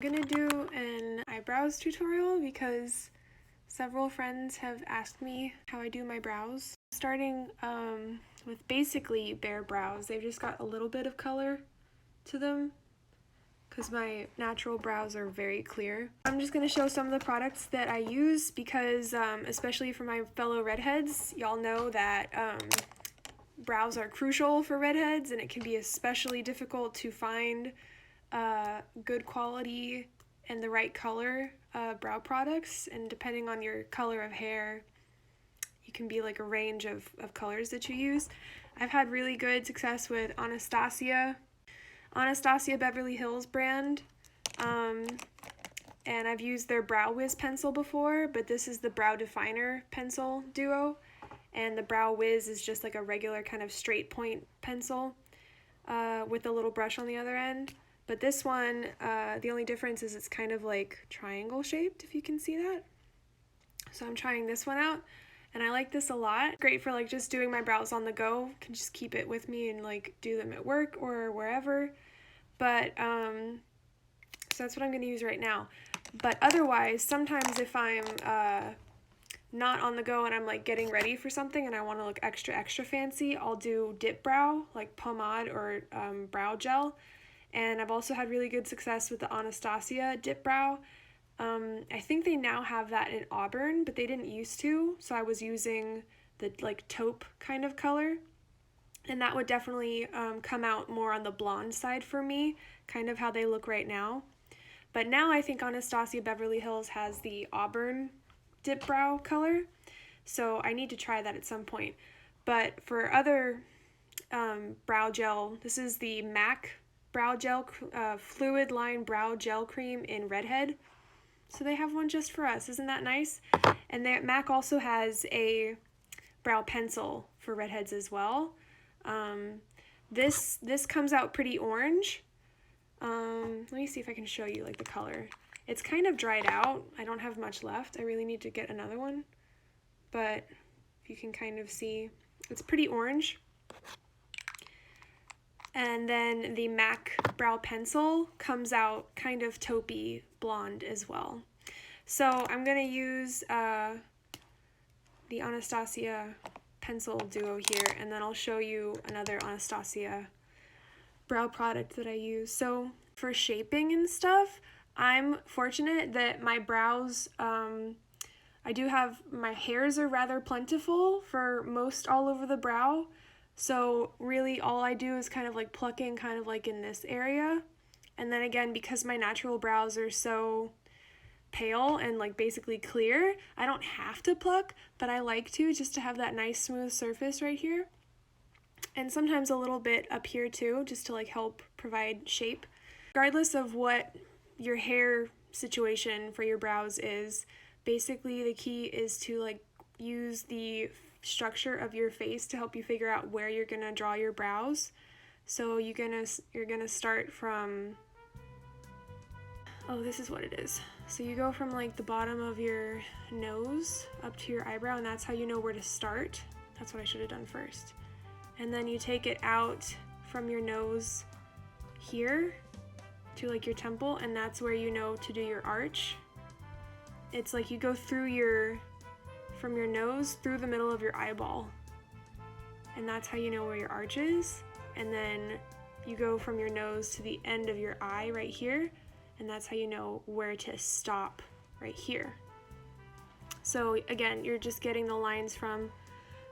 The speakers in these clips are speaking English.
I'm gonna do an eyebrows tutorial because several friends have asked me how I do my brows. Starting with basically bare brows. They've just got a little bit of color to them because my natural brows are very clear. I'm just gonna show some of the products that I use because especially for my fellow redheads, y'all know that brows are crucial for redheads, and it can be especially difficult to find good quality and the right color brow products, and depending on your color of hair, you can be like a range of colors that you use. I've had really good success with Anastasia Beverly Hills brand, and I've used their Brow Wiz pencil before, but this is the Brow Definer pencil duo, and the Brow Wiz is just like a regular kind of straight point pencil with a little brush on the other end. But this one, the only difference is it's kind of like triangle shaped, if you can see that. So I'm trying this one out, and I like this a lot. Great for like just doing my brows on the go. Can just keep it with me and like do them at work or wherever. But so that's what I'm gonna use right now. But otherwise, sometimes if I'm not on the go and I'm like getting ready for something and I want to look extra fancy, I'll do DipBrow, like pomade or brow gel. And I've also had really good success with the Anastasia DipBrow. I think they now have that in Auburn, but they didn't used to, so I was using the like taupe kind of color, and that would definitely come out more on the blonde side for me, kind of how they look right now. But now I think Anastasia Beverly Hills has the Auburn DipBrow color, so I need to try that at some point. But for other brow gel, this is the MAC Brow Gel, Fluidline Brow Gel Cream in Redhead. So they have one just for us. Isn't that nice? And MAC also has a brow pencil for redheads as well. This comes out pretty orange. Let me see if I can show you like the color. It's kind of dried out. I don't have much left. I really need to get another one. But if you can kind of see, it's pretty orange. And then the MAC brow pencil comes out kind of taupey blonde as well. So I'm going to use the Anastasia pencil duo here, and then I'll show you another Anastasia brow product that I use. So for shaping and stuff, I'm fortunate that my brows, I do have, my hairs are rather plentiful for most all over the brow. So really all I do is kind of like plucking kind of like in this area. And then again, because my natural brows are so pale and like basically clear, I don't have to pluck, but I like to, just to have that nice smooth surface right here. And sometimes a little bit up here too, just to like help provide shape. Regardless of what your hair situation for your brows is, basically the key is to like use the structure of your face to help you figure out where you're gonna draw your brows. So you're gonna start from, oh, this is what it is. So you go from like the bottom of your nose up to your eyebrow, and that's how you know where to start. That's what I should have done first. And then you take it out from your nose here to like your temple, and that's where you know to do your arch. It's like you go through from your nose through the middle of your eyeball, and that's how you know where your arch is. And then you go from your nose to the end of your eye right here, and that's how you know where to stop right here. So again, you're just getting the lines from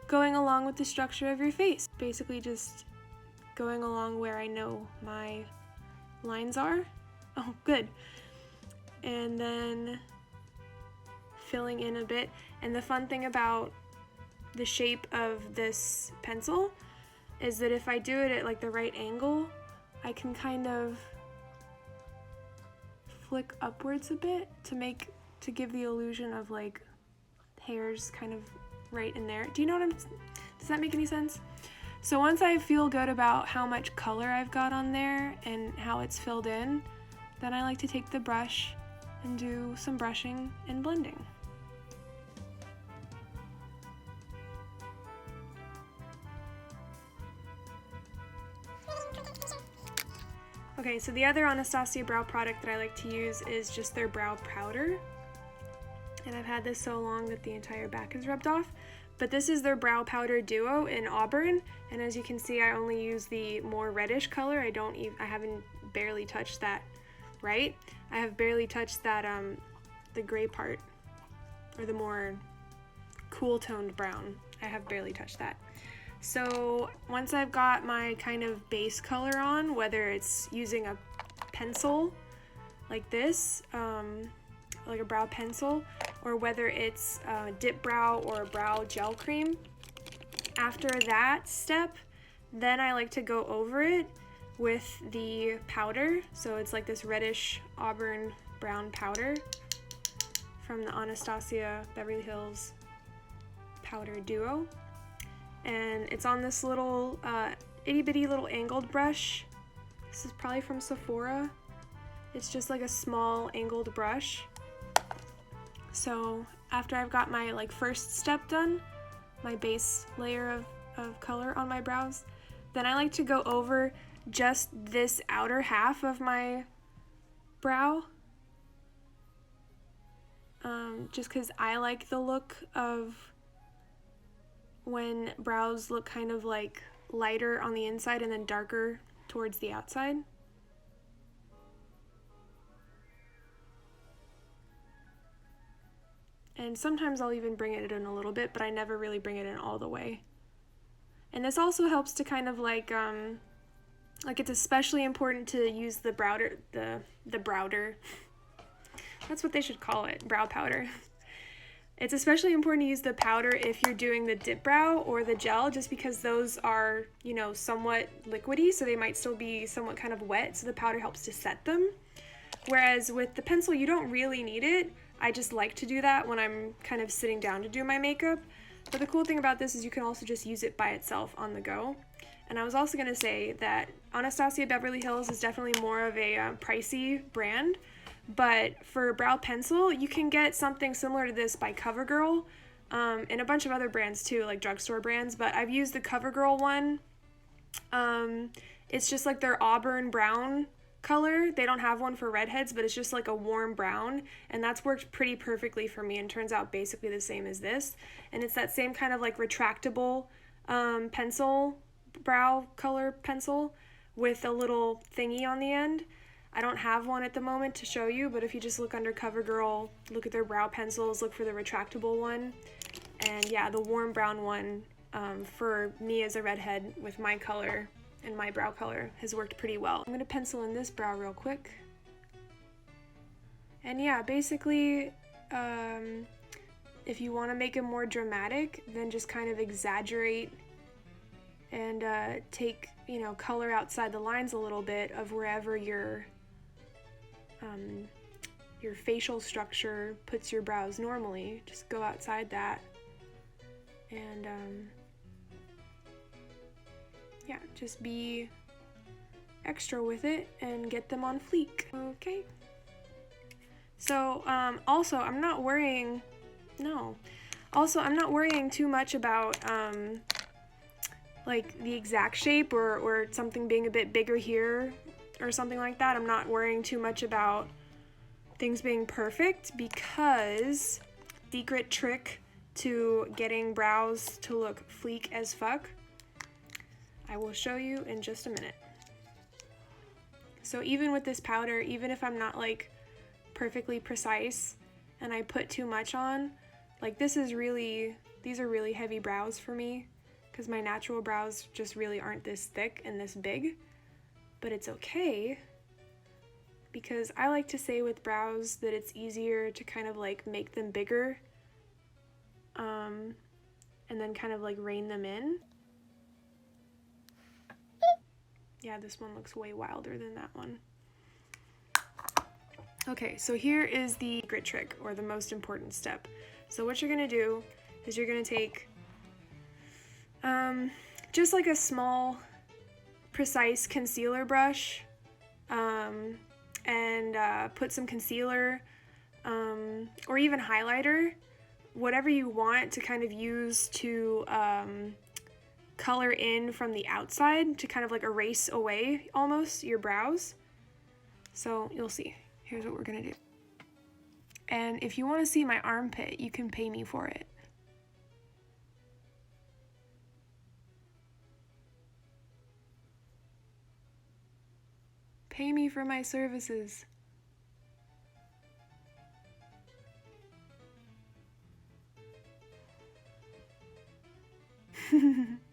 going along with the structure of your face, basically just going along where I know my lines are. Oh, good. And then filling in a bit. And the fun thing about the shape of this pencil is that if I do it at like the right angle, I can kind of flick upwards a bit to give the illusion of like hairs kind of right in there. Do you know what does that make any sense? So once I feel good about how much color I've got on there and how it's filled in, then I like to take the brush and do some brushing and blending. Okay, so the other Anastasia brow product that I like to use is just their brow powder. And I've had this so long that the entire back is rubbed off. But this is their Brow Powder Duo in Auburn. And as you can see, I only use the more reddish color. I haven't barely touched that, right? I have barely touched that, the gray part, or the more cool toned brown. I have barely touched that. So once I've got my kind of base color on, whether it's using a pencil like this, like a brow pencil, or whether it's DipBrow or brow gel cream, after that step, then I like to go over it with the powder. So it's like this reddish auburn brown powder from the Anastasia Beverly Hills Powder Duo. And it's on this little itty bitty little angled brush. This is probably from Sephora. It's just like a small angled brush. So after I've got my like first step done, my base layer of color on my brows, then I like to go over just this outer half of my brow. Just because I like the look of when brows look kind of like lighter on the inside and then darker towards the outside. And sometimes I'll even bring it in a little bit, but I never really bring it in all the way. And this also helps to kind of like it's especially important to use the browder, the browder. That's what they should call it, brow powder. It's especially important to use the powder if you're doing the dip brow or the gel, just because those are, you know, somewhat liquidy, so they might still be somewhat kind of wet, so the powder helps to set them. Whereas with the pencil, you don't really need it. I just like to do that when I'm kind of sitting down to do my makeup. But the cool thing about this is you can also just use it by itself on the go. And I was also going to say that Anastasia Beverly Hills is definitely more of a pricey brand. But for brow pencil, you can get something similar to this by Covergirl, and a bunch of other brands too, like drugstore brands. But I've used the Covergirl one. It's just like their Auburn brown color. They don't have one for redheads, but it's just like a warm brown, and that's worked pretty perfectly for me and turns out basically the same as this. And it's that same kind of like retractable pencil, brow color pencil with a little thingy on the end. I don't have one at the moment to show you, but if you just look under CoverGirl, look at their brow pencils, look for the retractable one. And yeah, the warm brown one for me as a redhead with my color and my brow color has worked pretty well. I'm gonna pencil in this brow real quick. And yeah, basically, if you wanna make it more dramatic, then just kind of exaggerate and take, you know, color outside the lines a little bit of wherever your facial structure puts your brows normally. Just go outside that and yeah, just be extra with it and get them on fleek. Okay. So also I'm not worrying too much about like the exact shape or something being a bit bigger here or something like that. I'm not worrying too much about things being perfect, because secret trick to getting brows to look fleek as fuck, I will show you in just a minute. So even with this powder, even if I'm not like perfectly precise and I put too much on, like these are really heavy brows for me, because my natural brows just really aren't this thick and this big. But it's okay, because I like to say with brows that it's easier to kind of like make them bigger and then kind of like rein them in. Yeah, this one looks way wilder than that one. Okay, so here is the grit trick, or the most important step. So what you're gonna do is you're gonna take just like a small precise concealer brush and put some concealer or even highlighter, whatever you want to kind of use to color in from the outside, to kind of like erase away almost your brows. So you'll see. Here's what we're gonna do. And if you want to see my armpit, you can pay me for it. Pay me for my services.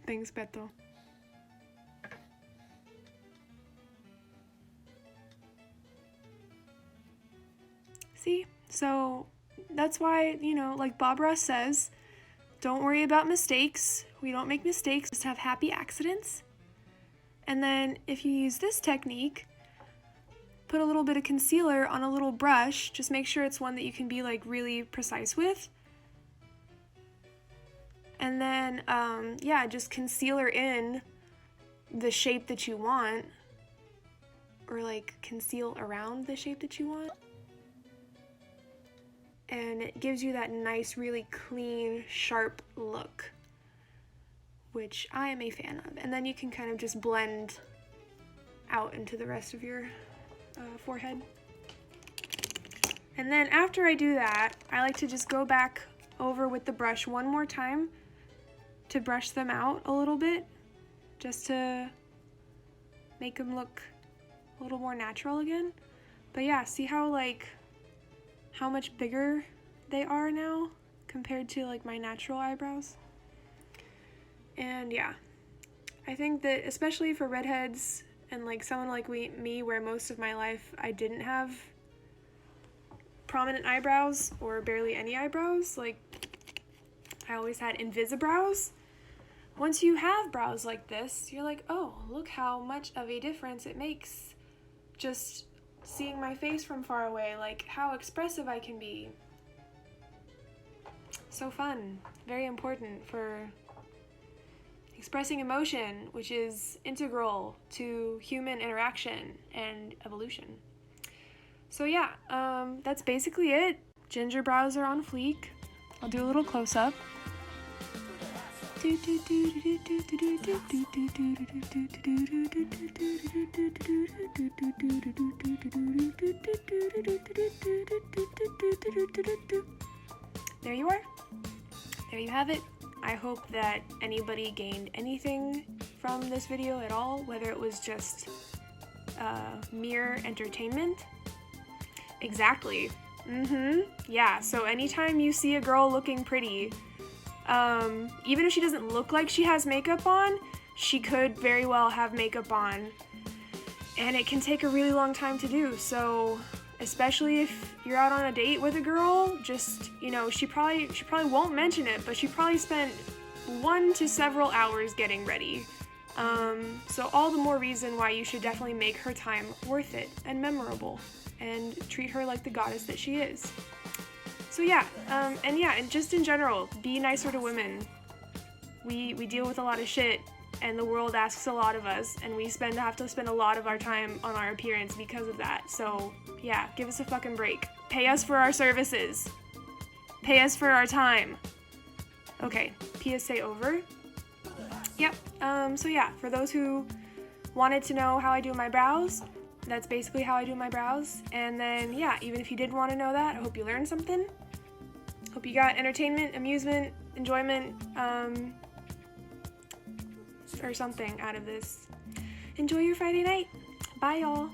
Thanks, Beto. See? So that's why, you know, like Bob Ross says, don't worry about mistakes. We don't make mistakes, just have happy accidents. And then if you use this technique, put a little bit of concealer on a little brush. Just make sure it's one that you can be like really precise with. And then, yeah, just concealer in the shape that you want, or like conceal around the shape that you want. And it gives you that nice, really clean, sharp look, which I am a fan of. And then you can kind of just blend out into the rest of your forehead. And then after I do that, I like to just go back over with the brush one more time to brush them out a little bit, just to make them look a little more natural again. But yeah, see how like how much bigger they are now compared to like my natural eyebrows? And yeah, I think that especially for redheads and like someone like me where most of my life I didn't have prominent eyebrows or barely any eyebrows, like I always had invisibrows. Once you have brows like this, you're like, oh, look how much of a difference it makes just seeing my face from far away, like how expressive I can be. So fun, very important for expressing emotion, which is integral to human interaction and evolution. So yeah, that's basically it. Ginger brows are on fleek. I'll do a little close-up. There you are. There you have it. I hope that anybody gained anything from this video at all, whether it was just mere entertainment. Exactly. Yeah, so anytime you see a girl looking pretty, even if she doesn't look like she has makeup on, she could very well have makeup on, and it can take a really long time to do. So especially if you're out on a date with a girl, just, you know, she probably won't mention it, but she probably spent 1 to several hours getting ready. So all the more reason why you should definitely make her time worth it and memorable, and treat her like the goddess that she is. So yeah, and just in general, be nicer to women. We deal with a lot of shit, and the world asks a lot of us, and we have to spend a lot of our time on our appearance because of that. So yeah, give us a fucking break. Pay us for our services. Pay us for our time. Okay, PSA over. Yep, so yeah, for those who wanted to know how I do my brows, that's basically how I do my brows. And then yeah, even if you didn't want to know that, I hope you learned something. Hope you got entertainment, amusement, enjoyment, or something out of this. Enjoy your Friday night. Bye, y'all.